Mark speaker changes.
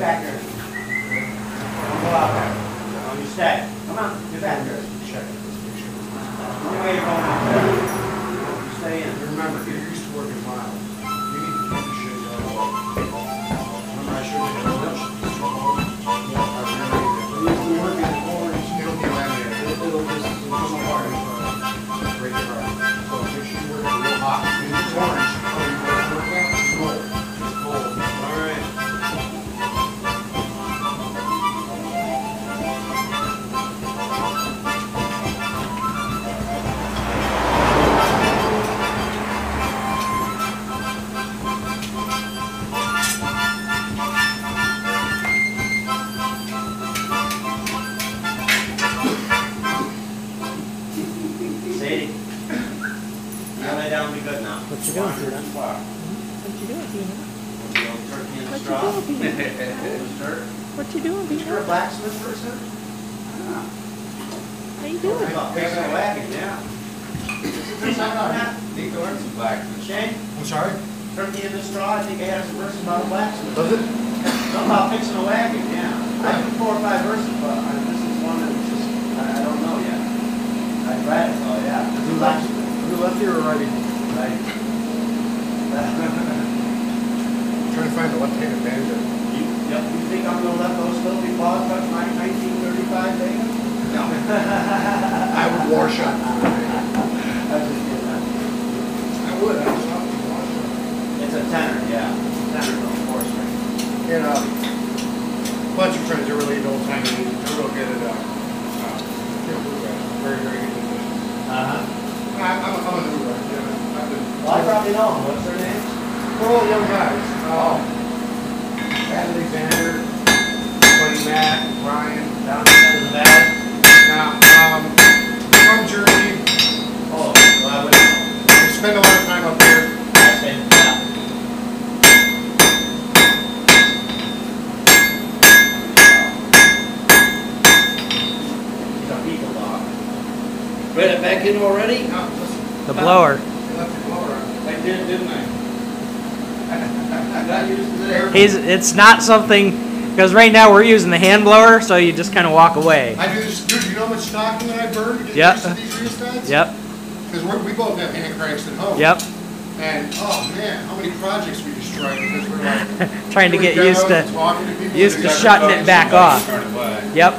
Speaker 1: back here. Don't go out there. No, you stay. Come on, get back here.
Speaker 2: Check it, let's make sure.
Speaker 1: Anyway, you're going out there. You stay in.
Speaker 2: Remember, you're used to working miles. You need to keep the shit going. Remember, I showed you the lunch. Yeah, I remember you. We work in the corners. It'll be laminated. It'll just come apart. Break it apart. So make sure you work it real hot. It's orange. Oh, you want to work that? It's cold. It's cold. All right.
Speaker 1: What
Speaker 3: you doing, Peter?
Speaker 1: What
Speaker 3: you doing, Peter?
Speaker 1: Turkey in the
Speaker 3: What
Speaker 1: straw?
Speaker 3: you doing, Peter? What you doing, Peter?
Speaker 1: You're a blacksmith person? Yeah.
Speaker 3: How you doing?
Speaker 1: Fixing a wagon, yeah.
Speaker 4: Need to learn some blacksmith.
Speaker 1: Shane?
Speaker 2: I'm sorry?
Speaker 1: Turkey in the straw, I think I have some verses about a blacksmith.
Speaker 2: Does it?
Speaker 1: Something about fixing a wagon, yeah. I have 4 or 5 verses, but this is one that just, I don't know yet. I've read it though, yeah.
Speaker 2: Who left here already?
Speaker 1: Right.
Speaker 2: Trying to find the left-handed banjo.
Speaker 1: You think I'm going to let those filthy paws touch my 1935 Vega?
Speaker 2: No. I would wash up.
Speaker 1: I was just kidding.
Speaker 2: I would. I was talking to wash up.
Speaker 1: It's a tenor, yeah. Tenor, of course, right?
Speaker 2: And a bunch of friends are really old-timey. They're real good at very, very good musicians. I'm a new guy.
Speaker 1: Well, I probably know them. What's their names?
Speaker 2: We're all young guys. Alexander, buddy Matt, Ryan.
Speaker 1: Down in the valley?
Speaker 2: Now, from Jersey.
Speaker 1: Oh, well, I wouldn't know.
Speaker 2: We spend a lot of time up here.
Speaker 1: I say, yeah. He's a people dog.
Speaker 4: Read it back in already?
Speaker 2: No, listen.
Speaker 3: The blower.
Speaker 2: They left the blower on.
Speaker 4: I did, didn't I? I got used to that.
Speaker 3: It's not something, because right now we're using the hand blower, so you just kind of walk away.
Speaker 2: I do this, dude, you know how much stocking that I burn to get
Speaker 3: Yep.
Speaker 2: used to these rheostats?
Speaker 3: Yep.
Speaker 2: Because we both have hand cranks at home.
Speaker 3: Yep.
Speaker 2: And, oh man, how many projects we destroyed because we're like...
Speaker 3: Trying to get
Speaker 2: doing
Speaker 3: used
Speaker 2: demos
Speaker 3: to
Speaker 2: and talking to people.
Speaker 3: used to shutting it back off. Yep.